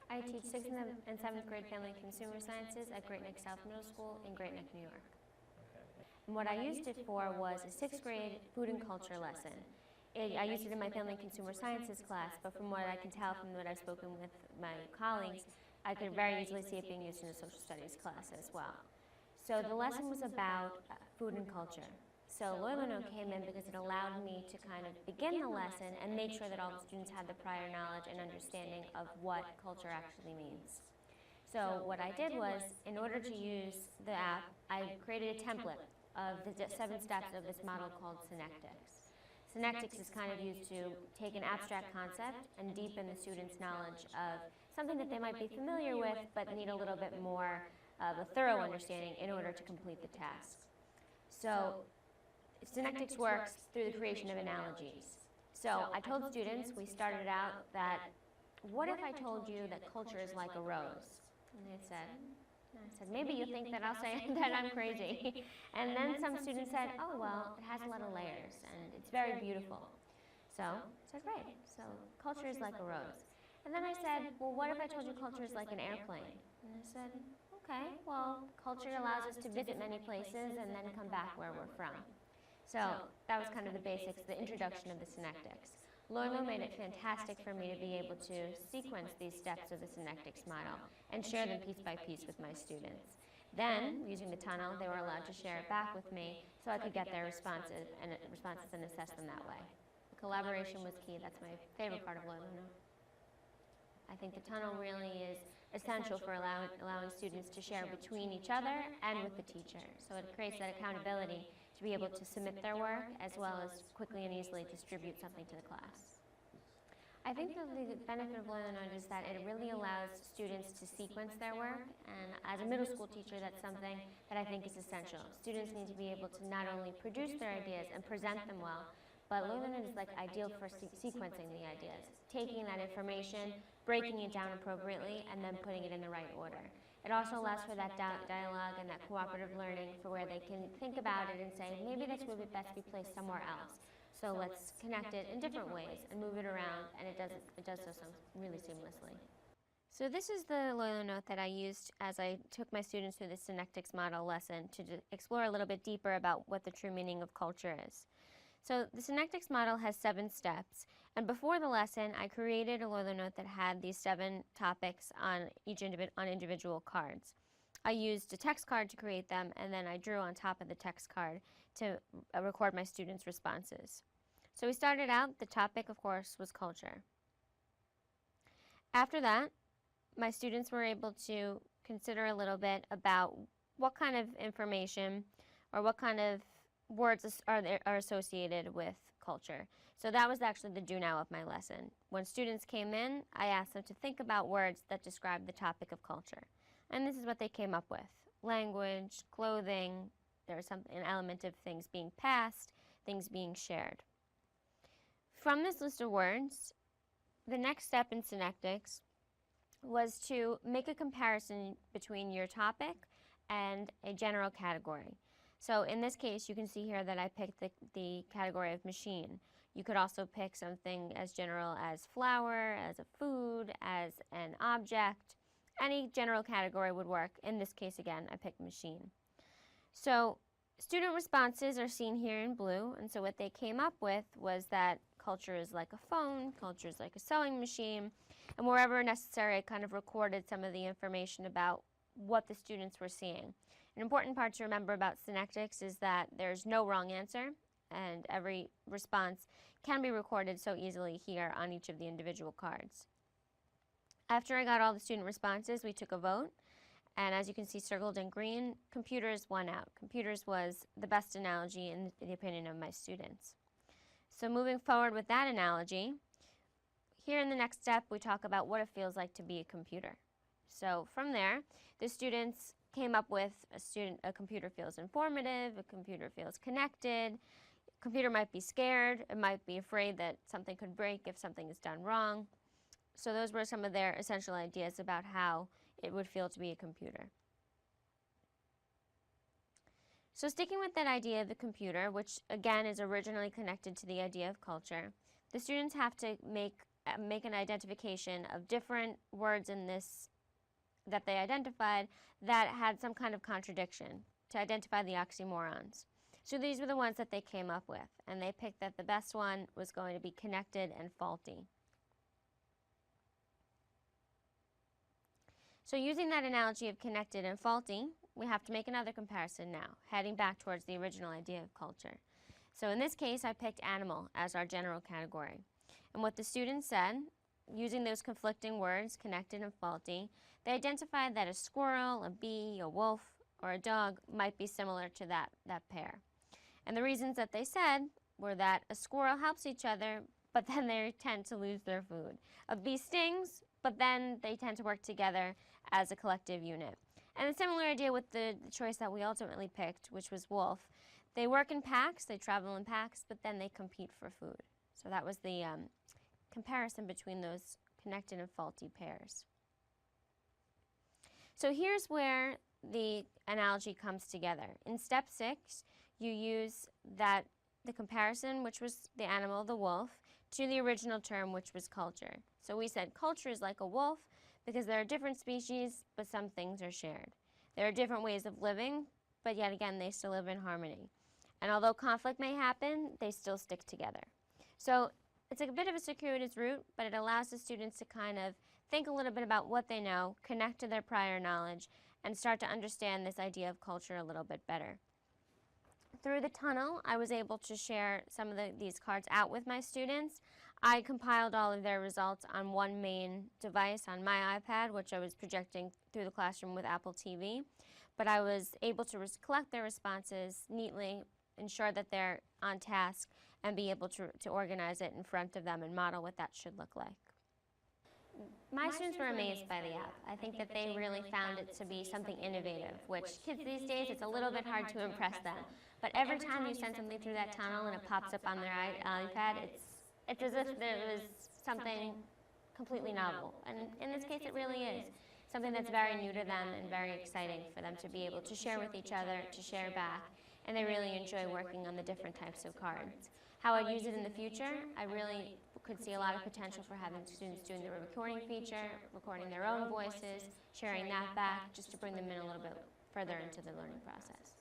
I teach 6th and 7th grade Family and Consumer Sciences at Great Neck South Middle School in Great Neck, New York. And what I used it for was a 6th grade food and culture lesson. I used it in my Family and Consumer Sciences class, but from what I can tell from what I've spoken with my colleagues, I could very easily see it being used in a social studies class as well. So the lesson was about food and culture. So LoiLoNote came in because it allowed me to kind of begin the lesson and make sure that all the students had the prior knowledge and understanding of what culture actually means. So what I did was, in order to use the app, I created a template of the 7 steps of this model called synectics. Synectics is kind of used to take an abstract concept and deepen the students' knowledge of something that they might be familiar with but need a little bit more of a thorough understanding in order to complete the task. So synectics works through the creation of analogies. So I told students, we started out that, what if I told you that culture is like a rose? And they said, maybe you think that I'll say that I'm crazy. And then some students said, oh, well, it has a lot of layers and it's very beautiful. So I said, right, so culture is like a rose. And then I said, well, what if I told you culture is like an airplane? And I said, okay, well, culture allows us to visit many places and then come back where we're from. So that was kind of the basics, the introduction of the synectics. LoiLo made it fantastic for me to be able to sequence these steps of the synectics model and share them piece by piece with my students. Then, using the tunnel, they were allowed to share it back with me so I could get their responses and assess them that way. The collaboration was key. That's my favorite part of LoiLoNote. I think the tunnel really is essential for allowing students to share between each other and with the teacher. So it creates that accountability to be able to submit their work as well as quickly and easily distribute something to the class. I think the benefit of LoiLoNote is that it really allows students to sequence their work, and as a middle school teacher, that's something that I think is essential. Students need to be able to not only produce their ideas and present them well, but LoiLoNote is like ideal for sequencing the ideas, taking that information, breaking it down appropriately, and then putting it in the right order. It also allows for that dialogue and that cooperative learning for where they can think about it and say, maybe this would best be placed somewhere else. So let's connect it in different ways and move it around, and it does so really seamlessly. So this is the LoiLoNote that I used as I took my students through the synectics model lesson to explore a little bit deeper about what the true meaning of culture is. So the synectics model has 7 steps, and before the lesson I created a LoiLoNote that had these 7 topics on individual cards. I used a text card to create them, and then I drew on top of the text card to record my students' responses. So we started out, the topic of course was culture. After that, my students were able to consider a little bit about what kind of information or what kind of words are associated with culture. So that was actually the do now of my lesson. When students came in, I asked them to think about words that describe the topic of culture. And this is what they came up with. Language, clothing, there's an element of things being passed, things being shared. From this list of words, the next step in synectics was to make a comparison between your topic and a general category. So in this case, you can see here that I picked the category of machine. You could also pick something as general as flower, as a food, as an object. Any general category would work. In this case, again, I picked machine. So student responses are seen here in blue, and so what they came up with was that culture is like a phone, culture is like a sewing machine, and wherever necessary, I kind of recorded some of the information about what the students were seeing. An important part to remember about synectics is that there's no wrong answer, and every response can be recorded so easily here on each of the individual cards. After I got all the student responses, we took a vote, and as you can see circled in green, computers won out. Computers was the best analogy in the opinion of my students. So moving forward with that analogy, here in the next step we talk about what it feels like to be a computer. So from there, the students came up with a computer feels informative, a computer feels connected, a computer might be scared, it might be afraid that something could break if something is done wrong. So those were some of their essential ideas about how it would feel to be a computer. So sticking with that idea of the computer, which again is originally connected to the idea of culture, the students have to make make an identification of different words in this that they identified that had some kind of contradiction to identify the oxymorons. So these were the ones that they came up with, and they picked that the best one was going to be connected and faulty. So using that analogy of connected and faulty, we have to make another comparison now, heading back towards the original idea of culture. So in this case, I picked animal as our general category. And what the students said, using those conflicting words, connected and faulty, they identified that a squirrel, a bee, a wolf, or a dog might be similar to that pair. And the reasons that they said were that a squirrel helps each other, but then they tend to lose their food. A bee stings, but then they tend to work together as a collective unit. And a similar idea with the choice that we ultimately picked, which was wolf. They work in packs, they travel in packs, but then they compete for food. So that was the comparison between those connected and faulty pairs. So here's where the analogy comes together. In step 6, you use the comparison, which was the animal, the wolf, to the original term, which was culture. So we said culture is like a wolf because there are different species, but some things are shared. There are different ways of living, but yet again, they still live in harmony. And although conflict may happen, they still stick together. So it's a bit of a circuitous route, but it allows the students to kind of think a little bit about what they know, connect to their prior knowledge, and start to understand this idea of culture a little bit better. Through the tunnel, I was able to share some of these cards out with my students. I compiled all of their results on one main device on my iPad, which I was projecting through the classroom with Apple TV. But I was able to collect their responses neatly, ensure that they're on task, and be able to organize it in front of them and model what that should look like. My students were amazed by the app. I think that they really found it to be something innovative, which kids these days, it's a little bit hard to impress them. But every time you send something through that tunnel and it pops up on their iPad, it's as if there was something completely novel. And in this case, it really is. Something that's very new to them and very exciting for them to be able to share with each other, to share back, and they really enjoy working on the different types of cards. How I'd use it in the future, I really could see a lot of potential for having students doing the recording feature, recording their own voices, sharing that back, just to bring them in a little bit further into the learning process.